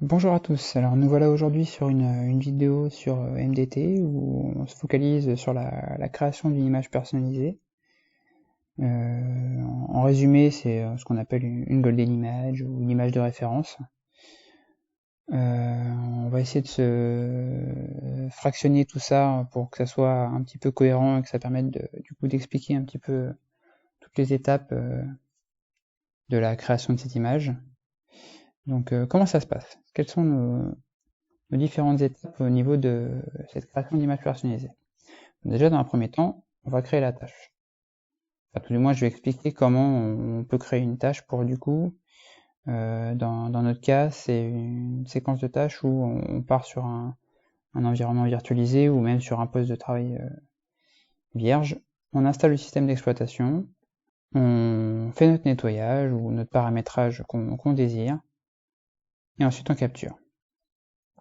Bonjour à tous, alors nous voilà aujourd'hui sur une vidéo sur MDT où on se focalise sur la création d'une image personnalisée. En résumé, c'est ce qu'on appelle une golden image ou une image de référence. On va essayer de se fractionner tout ça pour que ça soit un petit peu cohérent et que ça permette du coup d'expliquer un petit peu toutes les étapes de la création de cette image. Donc comment ça se passe? Quelles sont nos différentes étapes au niveau de cette création d'image personnalisée? Déjà, dans un premier temps, on va créer la tâche. Enfin, tout du moins, je vais expliquer comment on peut créer une tâche pour du coup, dans notre cas, c'est une séquence de tâches où on part sur un environnement virtualisé ou même sur un poste de travail vierge. On installe le système d'exploitation, on fait notre nettoyage ou notre paramétrage qu'on désire, et ensuite on capture.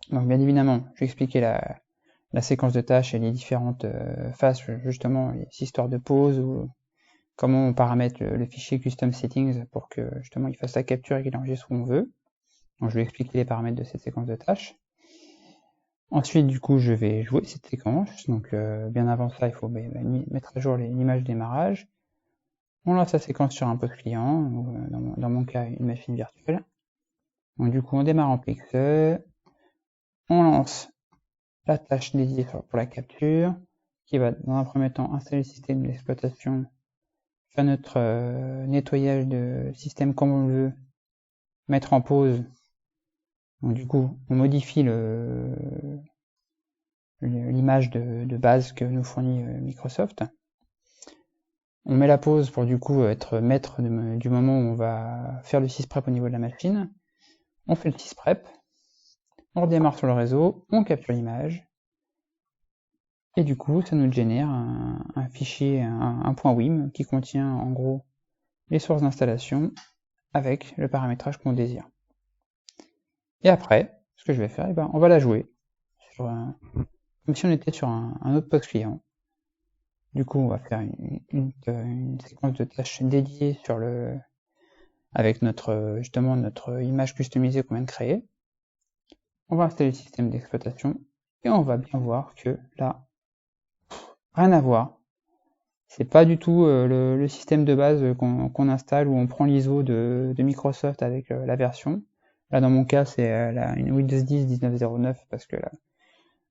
Donc bien évidemment, je vais expliquer la séquence de tâches et les différentes phases, justement, les histoires de pause ou comment on paramètre le fichier custom settings pour que justement il fasse la capture et qu'il enregistre où on veut. Donc je vais expliquer les paramètres de cette séquence de tâches. Ensuite, du coup, je vais jouer cette séquence. Donc bien avant ça, il faut mettre à jour l'image de démarrage. On lance la séquence sur un poste client, ou dans mon cas une machine virtuelle. Donc du coup, on démarre en Pixel. On lance la tâche dédiée pour la capture, qui va dans un premier temps installer le système d'exploitation, faire notre nettoyage de système comme on le veut, mettre en pause. Donc du coup, on modifie l'image de base que nous fournit Microsoft. On met la pause pour du coup être maître du moment où on va faire le sysprep au niveau de la machine. On fait le sysprep, on redémarre sur le réseau, on capture l'image, et du coup ça nous génère un fichier, un point .wim qui contient en gros les sources d'installation avec le paramétrage qu'on désire. Et après, ce que je vais faire, on va la jouer comme si on était sur un autre poste client. Du coup, on va faire une séquence de tâches dédiée avec justement notre image customisée qu'on vient de créer. On va installer le système d'exploitation et on va bien voir que là, rien à voir. C'est pas du tout le système de base qu'on installe où on prend l'ISO de Microsoft avec la version. Là, dans mon cas, c'est une Windows 10 19.09 parce que là,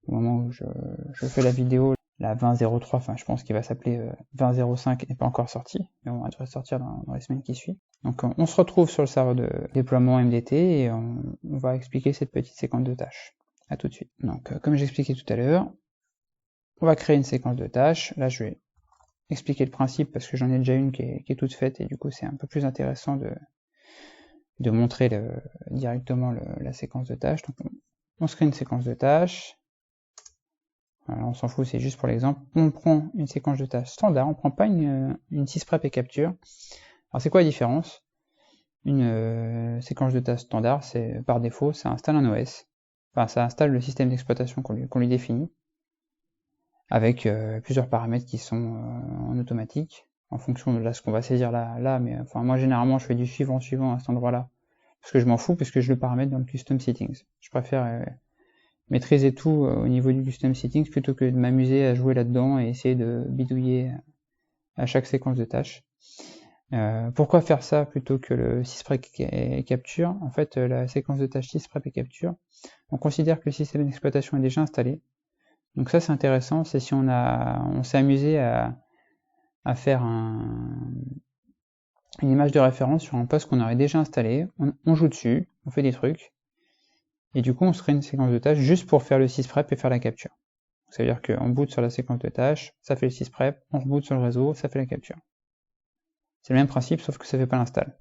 au moment où je fais la vidéo, la 20.03, enfin je pense qu'il va s'appeler 20.05 n'est pas encore sorti, mais on devrait sortir dans les semaines qui suivent. Donc on se retrouve sur le serveur de déploiement MDT et on va expliquer cette petite séquence de tâches. A tout de suite. Donc comme j'expliquais tout à l'heure, on va créer une séquence de tâches. Là je vais expliquer le principe parce que j'en ai déjà une qui est toute faite et du coup c'est un peu plus intéressant de montrer directement la séquence de tâches. Donc on se crée une séquence de tâches. Alors on s'en fout, c'est juste pour l'exemple. On prend une séquence de tâches standard, on prend pas une sysprep et capture. Alors c'est quoi la différence? Une séquence de tâches standard, c'est par défaut, ça installe un OS. Enfin, ça installe le système d'exploitation qu'on lui définit, avec plusieurs paramètres qui sont en automatique, en fonction de ce qu'on va saisir là, mais enfin moi généralement je fais du suivant à cet endroit-là, parce que je m'en fous, parce que je le paramètre dans le custom settings. Je préfère maîtriser tout au niveau du custom settings plutôt que de m'amuser à jouer là-dedans et essayer de bidouiller à chaque séquence de tâches. Pourquoi faire ça plutôt que le sysprep et capture? En fait, la séquence de tâches sysprep et capture, on considère que le système d'exploitation est déjà installé. Donc ça c'est intéressant, c'est si on s'est amusé à faire une image de référence sur un poste qu'on aurait déjà installé, on joue dessus, on fait des trucs, et du coup on se crée une séquence de tâches juste pour faire le sysprep et faire la capture. Ça veut dire qu'on boot sur la séquence de tâches, ça fait le sysprep, on reboot sur le réseau, ça fait la capture. C'est le même principe, sauf que ça fait pas l'install.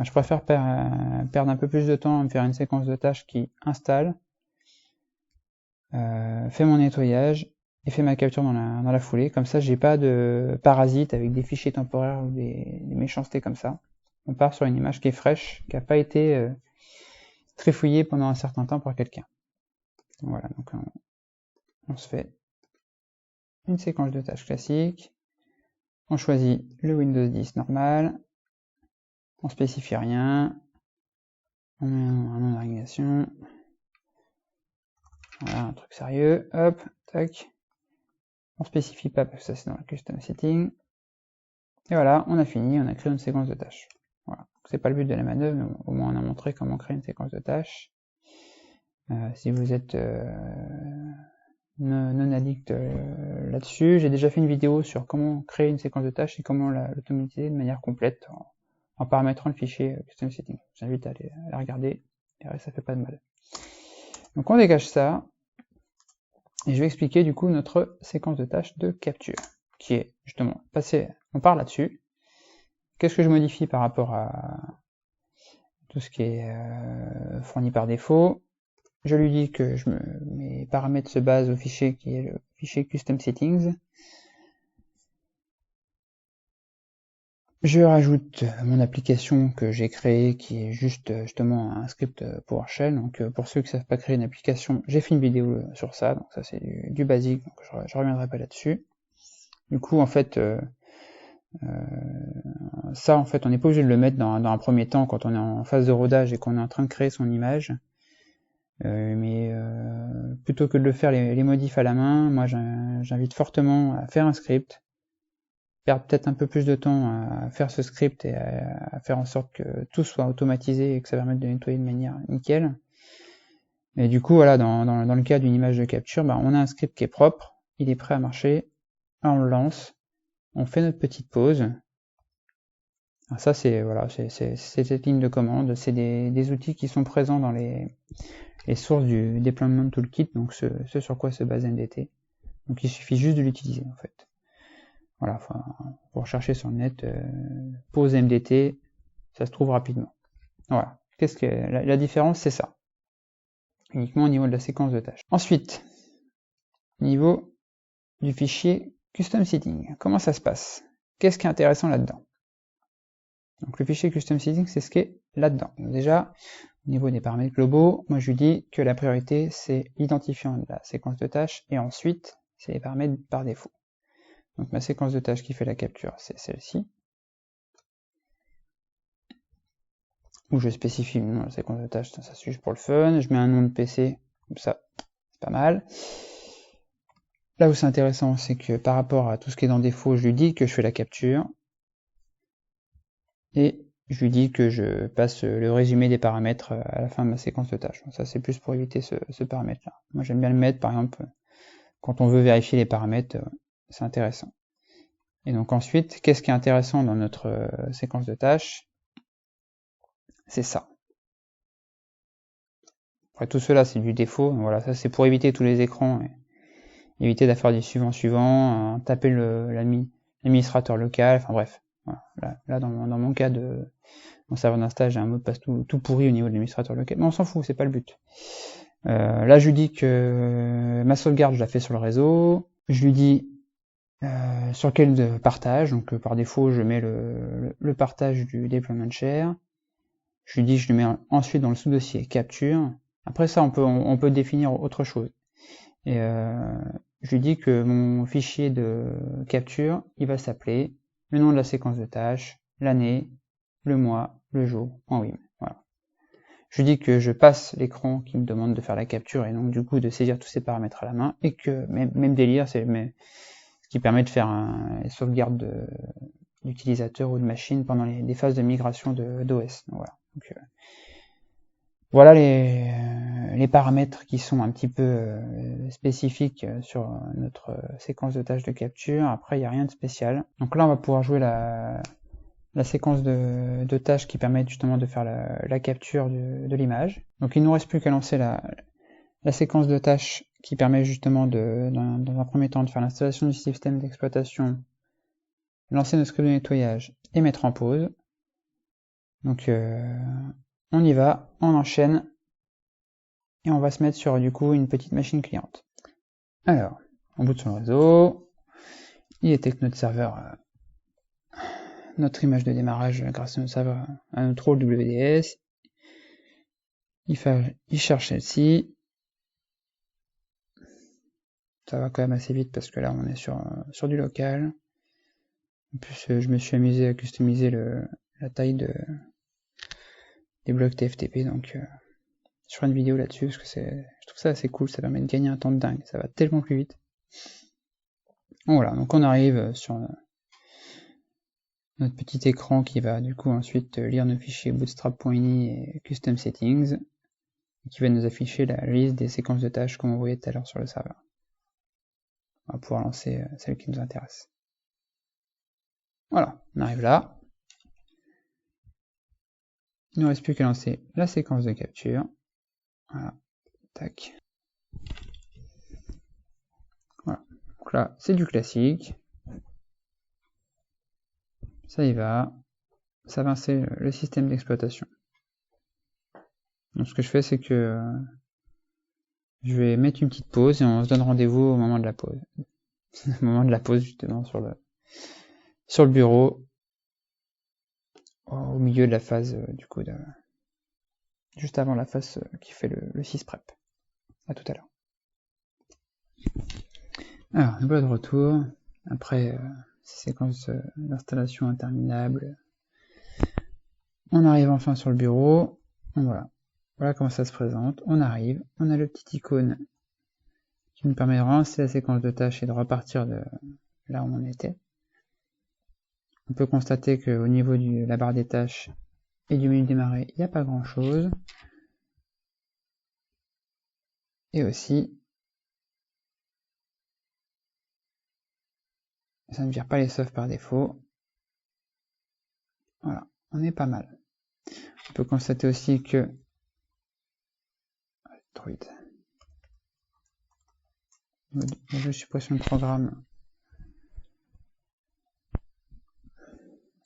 Je préfère perdre un peu plus de temps à me faire une séquence de tâches qui installe, fait mon nettoyage et fait ma capture dans la foulée. Comme ça, j'ai pas de parasites avec des fichiers temporaires ou des méchancetés comme ça. On part sur une image qui est fraîche, qui n'a pas été trifouillée pendant un certain temps par quelqu'un. Voilà, donc on se fait une séquence de tâches classique. On choisit le Windows 10 normal. On spécifie rien. On met un nom d'organisation. Voilà, un truc sérieux. Hop, tac. On spécifie pas parce que ça c'est dans la custom setting. Et voilà, on a fini, on a créé une séquence de tâches. Voilà. C'est pas le but de la manœuvre, mais au moins on a montré comment créer une séquence de tâches. Si vous êtes non addict là-dessus, j'ai déjà fait une vidéo sur comment créer une séquence de tâches et comment l'automatiser de manière complète en paramétrant le fichier custom setting. J'invite à la regarder, et ça fait pas de mal. Donc on dégage ça, et je vais expliquer du coup notre séquence de tâches de capture, qui est justement passée, on part là-dessus. Qu'est-ce que je modifie par rapport à tout ce qui est fourni par défaut? Je lui dis que mes paramètres se basent au fichier qui est le fichier custom settings. Je rajoute mon application que j'ai créée qui est juste justement un script PowerShell. Donc pour ceux qui ne savent pas créer une application, j'ai fait une vidéo sur ça. Donc ça c'est du basique, donc je reviendrai pas là-dessus. Du coup en fait ça en fait on n'est pas obligé de le mettre dans un premier temps quand on est en phase de rodage et qu'on est en train de créer son image. Mais plutôt que de le faire les modifs à la main, moi j'invite fortement à faire un script, perdre peut-être un peu plus de temps à faire ce script et à faire en sorte que tout soit automatisé et que ça permette de nettoyer de manière nickel. Et du coup voilà, dans le cas d'une image de capture, on a un script qui est propre, il est prêt à marcher, on le lance, on fait notre petite pause. Alors ça c'est voilà, c'est cette ligne de commande, c'est des outils qui sont présents dans les sources du Deployment Toolkit, donc ce sur quoi se base MDT. Donc il suffit juste de l'utiliser en fait. Voilà, enfin, pour chercher sur le net, pause MDT, ça se trouve rapidement. Voilà. Qu'est-ce que la différence, c'est ça. Uniquement au niveau de la séquence de tâches. Ensuite, au niveau du fichier custom setting, comment ça se passe? Qu'est-ce qui est intéressant là-dedans? Donc le fichier custom setting, c'est ce qui est là-dedans. Déjà, au niveau des paramètres globaux, moi je lui dis que la priorité c'est l'identifiant de la séquence de tâches et ensuite c'est les paramètres par défaut. Donc ma séquence de tâches qui fait la capture, c'est celle-ci. Où je spécifie le nom de la séquence de tâches, ça suffit pour le fun. Je mets un nom de PC, comme ça, c'est pas mal. Là où c'est intéressant, c'est que par rapport à tout ce qui est dans défaut, je lui dis que je fais la capture. Et je lui dis que je passe le résumé des paramètres à la fin de ma séquence de tâches. Ça c'est plus pour éviter ce paramètre-là. Moi j'aime bien le mettre, par exemple, quand on veut vérifier les paramètres, c'est intéressant. Et donc ensuite, qu'est-ce qui est intéressant dans notre séquence de tâches? C'est ça. Après tout cela c'est du défaut, voilà, ça c'est pour éviter tous les écrans, et éviter de faire du suivant, taper l'administrateur local, enfin bref. Voilà. Là dans mon cas de mon serveur d'install, j'ai un mot de passe tout pourri au niveau de l'administrateur local, mais on s'en fout, c'est pas le but. Là je lui dis que ma sauvegarde je la fais sur le réseau, je lui dis sur quel partage, donc par défaut je mets le partage du deployment share, je lui dis que je le mets ensuite dans le sous-dossier capture. Après ça on peut définir autre chose. Et je lui dis que mon fichier de capture, il va s'appeler le nom de la séquence de tâches, l'année, le mois, le jour, .wim. Voilà. Je lui dis que je passe l'écran qui me demande de faire la capture et donc du coup de saisir tous ces paramètres à la main et que même délire, c'est ce qui permet de faire une sauvegarde d'utilisateur ou de machine pendant des phases de migration d'OS. Voilà. Donc, voilà les paramètres qui sont un petit peu spécifiques sur notre séquence de tâches de capture. Après, il n'y a rien de spécial. Donc là, on va pouvoir jouer la séquence de tâches qui permettent justement de faire la capture de l'image. Donc il ne nous reste plus qu'à lancer la séquence de tâches qui permet justement dans un premier temps de faire l'installation du système d'exploitation, lancer notre script de nettoyage et mettre en pause. Donc on y va, on enchaîne, et on va se mettre sur du coup une petite machine cliente. Alors, on boot sur le réseau, il détecte notre serveur, notre image de démarrage grâce à notre serveur, à notre rôle WDS, il cherche celle-ci, ça va quand même assez vite parce que là on est sur du local. En plus je me suis amusé à customiser la taille des blocs TFTP, donc je ferai une vidéo là-dessus, parce que je trouve ça assez cool, ça permet de gagner un temps de dingue, ça va tellement plus vite. Bon, voilà, donc on arrive sur notre petit écran qui va du coup ensuite lire nos fichiers bootstrap.ini et custom settings, et qui va nous afficher la liste des séquences de tâches comme on voyait tout à l'heure sur le serveur. On va pouvoir lancer celle qui nous intéresse. Voilà, on arrive là. Il ne reste plus qu'à lancer la séquence de capture. Voilà, tac. Voilà, donc là c'est du classique. Ça y va. Ça va lancer le système d'exploitation. Donc ce que je fais, c'est que je vais mettre une petite pause et on se donne rendez-vous au moment de la pause. Au moment de la pause justement sur le bureau, au milieu de la phase du coup juste avant la phase qui fait le sysprep. À tout à l'heure. Alors, nous voilà de retour après ces séquences d'installation interminables. On arrive enfin sur le bureau. Donc voilà comment ça se présente. On arrive, on a le petit icône qui nous permet de relancer la séquence de tâches et de repartir de là où on était. On peut constater qu'au niveau de la barre des tâches et du menu démarrer, il n'y a pas grand chose. Et aussi, ça ne vire pas les saufs par défaut. Voilà, on est pas mal. On peut constater aussi que le jeu suppression de programme,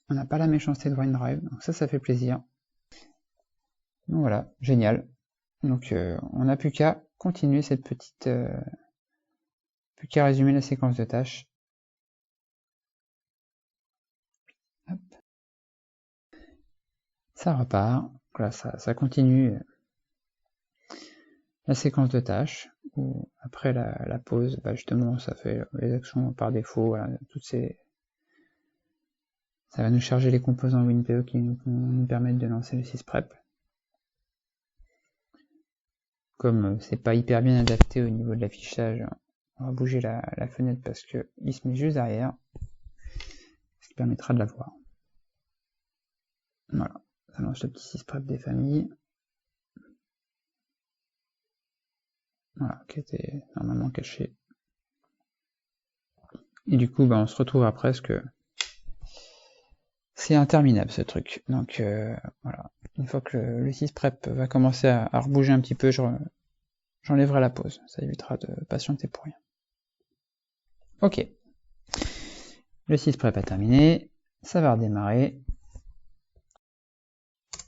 on n'a pas la méchanceté de OneDrive, donc ça fait plaisir. Donc voilà, génial. Donc on n'a plus qu'à continuer cette petite... plus qu'à résumer la séquence de tâches. Hop. Ça repart. Voilà, ça continue la séquence de tâches. Où après la pause, justement, ça fait les actions par défaut. Voilà, ça va nous charger les composants WinPE qui nous permettent de lancer le sysprep. Comme c'est pas hyper bien adapté au niveau de l'affichage, on va bouger la fenêtre parce que il se met juste derrière, ce qui permettra de la voir. Voilà, ça lance le petit sysprep des familles. Voilà, qui était normalement caché. Et du coup, on se retrouve après parce que c'est interminable ce truc. Donc voilà, une fois que le sysprep va commencer à rebouger un petit peu, j'enlèverai la pause. Ça évitera de patienter pour rien. Ok. Le sysprep a terminé. Ça va redémarrer.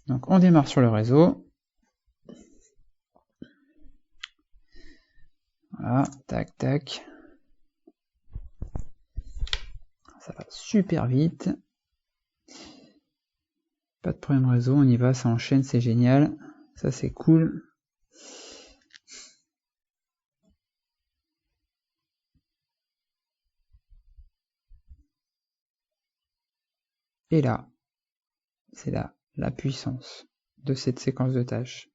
Donc on démarre sur le réseau. Voilà, tac, tac. Ça va super vite. Pas de problème réseau, on y va, ça enchaîne, c'est génial. Ça c'est cool. Et là, c'est là la puissance de cette séquence de tâches.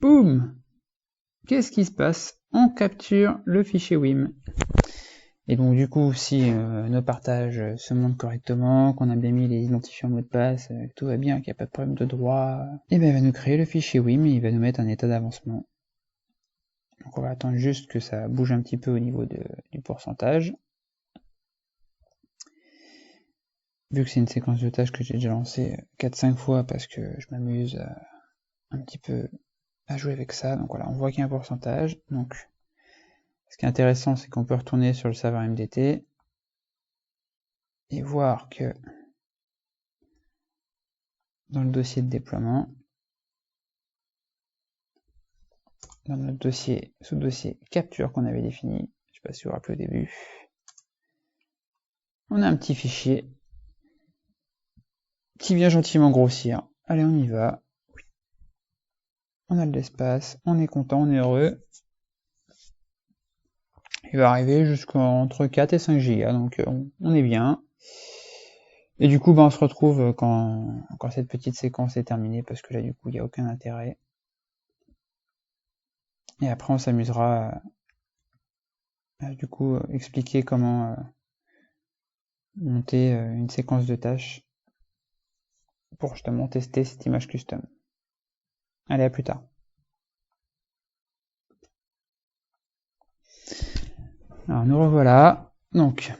Boum! Qu'est-ce qui se passe? On capture le fichier WIM. Et donc du coup, si nos partages se montent correctement, qu'on a bien mis les identifiants mots de passe, que tout va bien, qu'il n'y a pas de problème de droit, et il va nous créer le fichier WIM et il va nous mettre un état d'avancement. Donc on va attendre juste que ça bouge un petit peu au niveau du pourcentage. Vu que c'est une séquence de tâches que j'ai déjà lancée 4-5 fois parce que je m'amuse un petit peu à jouer avec ça, donc voilà, on voit qu'il y a un pourcentage. Donc ce qui est intéressant, c'est qu'on peut retourner sur le serveur MDT et voir que dans le dossier de déploiement, dans notre dossier, sous-dossier capture qu'on avait défini, je sais pas si vous vous rappelez au début, on a un petit fichier qui vient gentiment grossir. Allez, on y va. On a de l'espace, on est content, on est heureux. Il va arriver jusqu'entre 4 et 5 Go, donc on est bien. Et du coup, on se retrouve quand cette petite séquence est terminée, parce que là, du coup, il n'y a aucun intérêt. Et après, on s'amusera à du coup expliquer comment monter une séquence de tâches pour justement tester cette image custom. Allez, à plus tard. Alors, nous revoilà. Donc,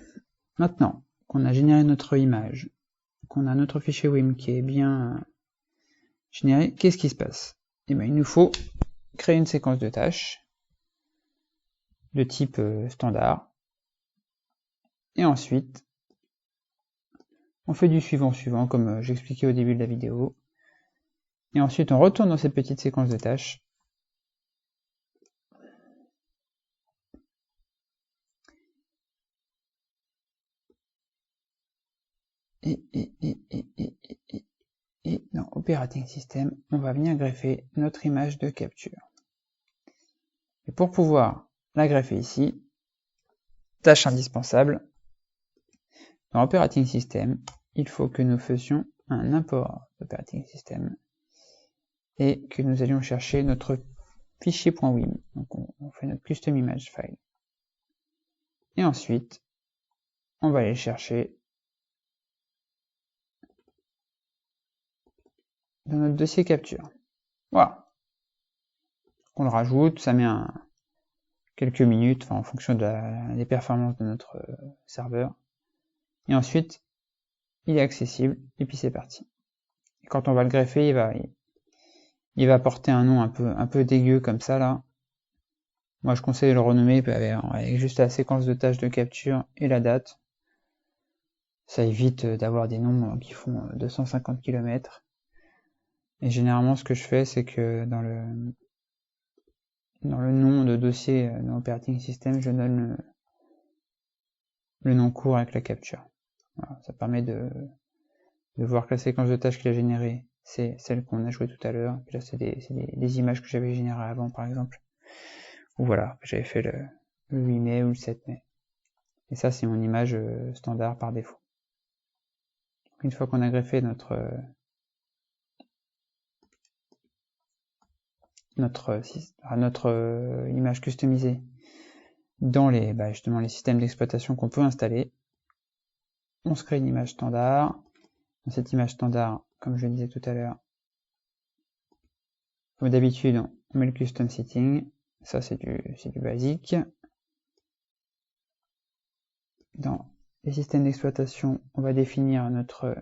maintenant qu'on a généré notre image, qu'on a notre fichier WIM qui est bien généré, qu'est-ce qui se passe? Eh bien, il nous faut créer une séquence de tâches de type standard. Et ensuite, on fait du suivant, comme j'expliquais au début de la vidéo. Et ensuite, on retourne dans cette petite séquence de tâches. Et dans Operating System, on va venir greffer notre image de capture. Et pour pouvoir la greffer ici, tâche indispensable, dans Operating System, il faut que nous fassions un import d'Operating System et que nous allions chercher notre fichier .wim. Donc on fait notre custom image file. Et ensuite, on va aller chercher dans notre dossier capture. Voilà. On le rajoute, ça met quelques minutes, enfin, en fonction des performances de notre serveur. Et ensuite, il est accessible, et puis c'est parti. Et quand on va le greffer, il va porter un nom un peu dégueu comme ça, là. Moi, je conseille de le renommer avec juste la séquence de tâches de capture et la date. Ça évite d'avoir des noms qui font 250 km. Et généralement, ce que je fais, c'est que dans le nom de dossier dans Operating System, je donne le nom court avec la capture. Voilà, ça permet de voir que la séquence de tâches qu'il a générée, c'est celle qu'on a jouée tout à l'heure. Puis là, c'est des images que j'avais générées avant, par exemple. Ou voilà, j'avais fait le 8 mai ou le 7 mai. Et ça, c'est mon image standard par défaut. Une fois qu'on a greffé notre image customisée dans justement les systèmes d'exploitation qu'on peut installer, on se crée une image standard. Dans cette image standard, comme je le disais tout à l'heure, comme d'habitude, on met le custom setting. Ça, c'est du basique. Dans les systèmes d'exploitation, on va définir notre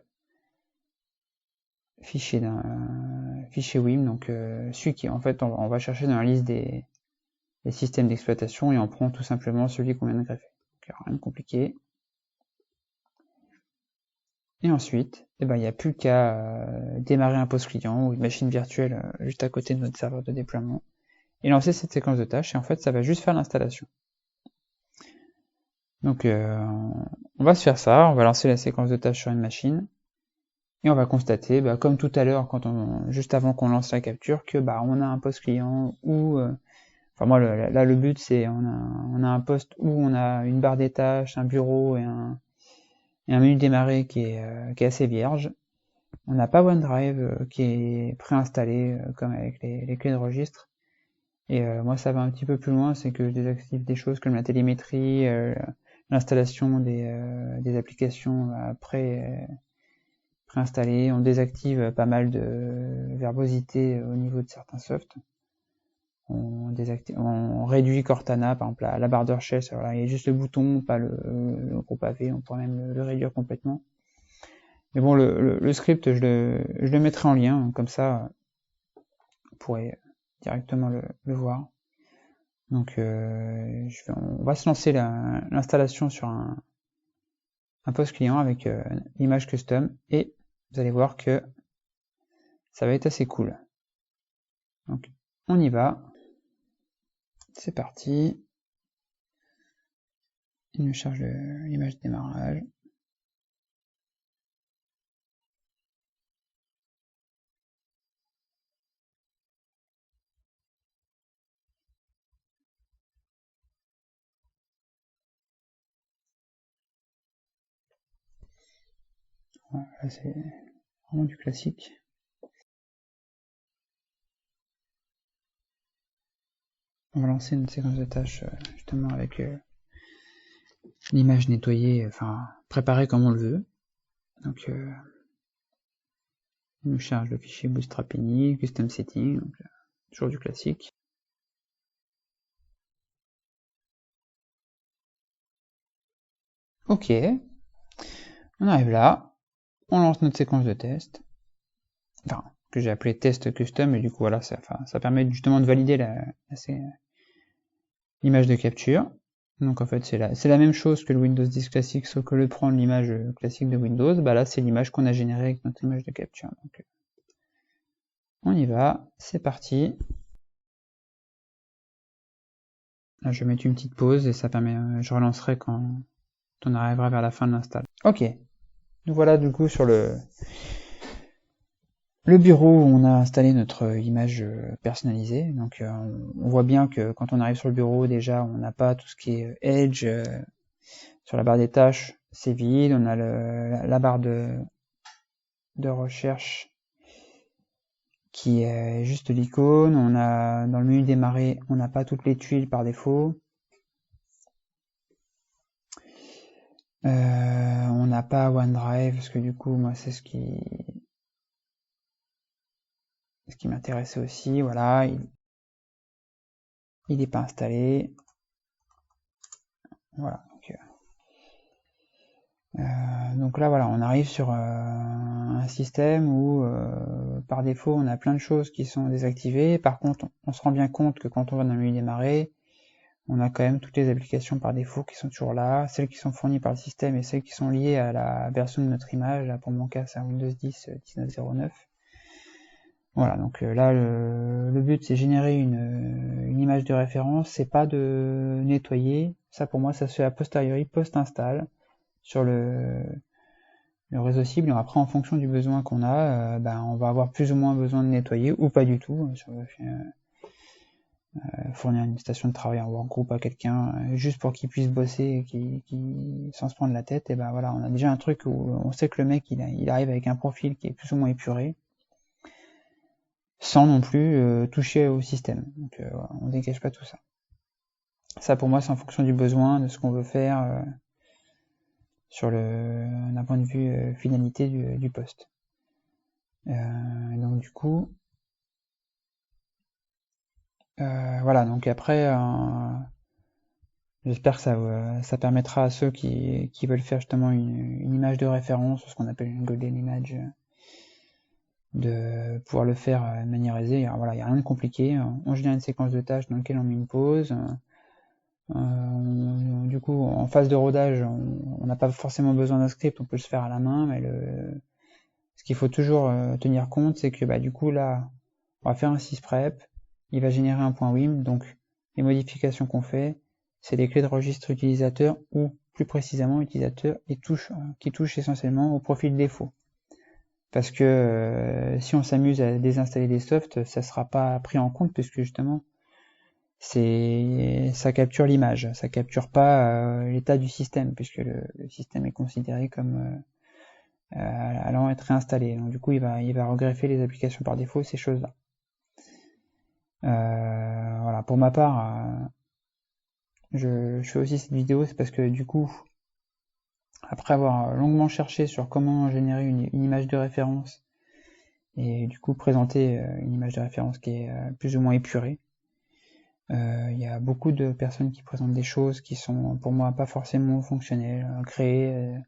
fichier WIM, donc celui qui, en fait, on va chercher dans la liste des systèmes d'exploitation et on prend tout simplement celui qu'on vient de greffer. Donc, rien de compliqué. Et ensuite, il n'y a plus qu'à démarrer un post client ou une machine virtuelle juste à côté de notre serveur de déploiement et lancer cette séquence de tâches, et en fait ça va juste faire l'installation. Donc on va se faire ça, on va lancer la séquence de tâches sur une machine et on va constater, comme tout à l'heure, juste avant qu'on lance la capture, que on a un post client où enfin moi là le but c'est on a un poste où on a une barre des tâches, un bureau et un menu démarrer qui est assez vierge. On n'a pas OneDrive qui est préinstallé comme avec les clés de registre. Et moi ça va un petit peu plus loin, c'est que je désactive des choses comme la télémétrie, l'installation des applications préinstallées. On désactive pas mal de verbosité au niveau de certains softs. On réduit Cortana, par exemple la barre de recherche, voilà, il y a juste le bouton, pas le gros pavé, on pourrait même le réduire complètement. Mais bon, le script, je le mettrai en lien, comme ça, vous pourrez directement le voir. Donc, on va se lancer l'installation sur un post client avec l'image custom, et vous allez voir que ça va être assez cool. Donc, on y va. C'est parti. Il me charge l'image de démarrage. Voilà, là c'est vraiment du classique. On va lancer une séquence de tâches justement avec l'image nettoyée, enfin préparée comme on le veut. Donc il nous charge le fichier Bootstrap ini, custom setting, donc toujours du classique. Ok, on arrive là, on lance notre séquence de test, enfin que j'ai appelé test custom, et du coup voilà, ça permet justement de valider l'image de capture. Donc en fait c'est la même chose que le Windows 10 classique, sauf que le prendre l'image classique de Windows, bah là c'est l'image qu'on a générée avec notre image de capture. Donc on y va, c'est parti. Là je vais mettre une petite pause et ça permet, je relancerai quand on arrivera vers la fin de l'install. Ok, donc voilà du coup sur le bureau où on a installé notre image personnalisée. Donc on voit bien que quand on arrive sur le bureau, déjà on n'a pas tout ce qui est Edge. Sur la barre des tâches, c'est vide. On a la barre de recherche qui est juste l'icône. On a dans le menu démarrer, on n'a pas toutes les tuiles par défaut. On n'a pas OneDrive parce que du coup moi c'est ce qui m'intéressait aussi. Voilà, il n'est pas installé. Voilà. Donc là voilà, on arrive sur un système où par défaut on a plein de choses qui sont désactivées. Par contre, on se rend bien compte que quand on va dans le menu démarrer, on a quand même toutes les applications par défaut qui sont toujours là, celles qui sont fournies par le système et celles qui sont liées à la version de notre image. Là pour mon cas c'est un Windows 10 19.09. Voilà, donc là le but c'est générer une image de référence, c'est pas de nettoyer. Ça pour moi ça se fait a posteriori, post-install sur le réseau cible. Et après en fonction du besoin qu'on a, on va avoir plus ou moins besoin de nettoyer ou pas du tout. Fournir une station de travail en groupe à quelqu'un juste pour qu'il puisse bosser et sans se prendre la tête, et ben voilà, on a déjà un truc où on sait que le mec il arrive avec un profil qui est plus ou moins épuré sans non plus toucher au système. Donc on dégage pas tout ça. Ça pour moi c'est en fonction du besoin, de ce qu'on veut faire sur d'un point de vue finalité du poste. Donc du coup voilà, donc après j'espère que ça permettra à ceux qui veulent faire justement une image de référence, ce qu'on appelle une golden image, de pouvoir le faire de manière aisée. Alors voilà, il n'y a rien de compliqué. On génère une séquence de tâches dans laquelle on met une pause. Du coup, en phase de rodage, on n'a pas forcément besoin d'un script, on peut le faire à la main, mais ce qu'il faut toujours tenir compte, c'est que du coup là, on va faire un sysprep, il va générer un point .wim, donc les modifications qu'on fait, c'est les clés de registre utilisateur ou plus précisément utilisateur qui touche essentiellement au profil défaut. Parce que si on s'amuse à désinstaller des softs, ça sera pas pris en compte puisque justement ça capture l'image, ça capture pas l'état du système puisque le système est considéré comme allant être réinstallé. Donc du coup il va regreffer les applications par défaut, ces choses-là. Voilà, pour ma part, je fais aussi cette vidéo, c'est parce que du coup, après avoir longuement cherché sur comment générer une image de référence, et du coup présenter une image de référence qui est plus ou moins épurée, il y a beaucoup de personnes qui présentent des choses qui sont pour moi pas forcément fonctionnelles. Créer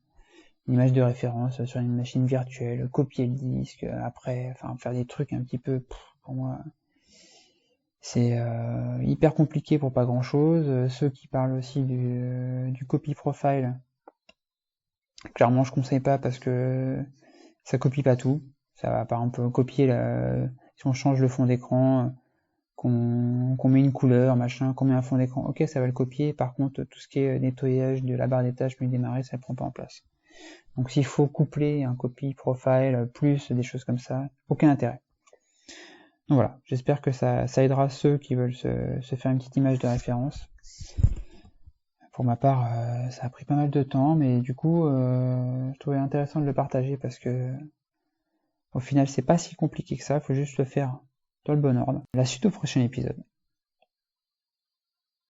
une image de référence sur une machine virtuelle, copier le disque, après, faire des trucs un petit peu, pour moi, c'est hyper compliqué pour pas grand chose. Ceux qui parlent aussi du copy profile, clairement je conseille pas parce que ça copie pas tout. Ça va par exemple copier si on change le fond d'écran, qu'on met une couleur, machin, qu'on met un fond d'écran, ok ça va le copier, par contre tout ce qui est nettoyage de la barre des tâches, menu démarrer, ça ne prend pas en place. Donc s'il faut coupler un copy profile plus des choses comme ça, aucun intérêt. Donc voilà, j'espère que ça aidera ceux qui veulent se faire une petite image de référence Pour ma part, ça a pris pas mal de temps, mais du coup, je trouvais intéressant de le partager parce que au final, c'est pas si compliqué que ça, faut juste le faire dans le bon ordre. La suite au prochain épisode.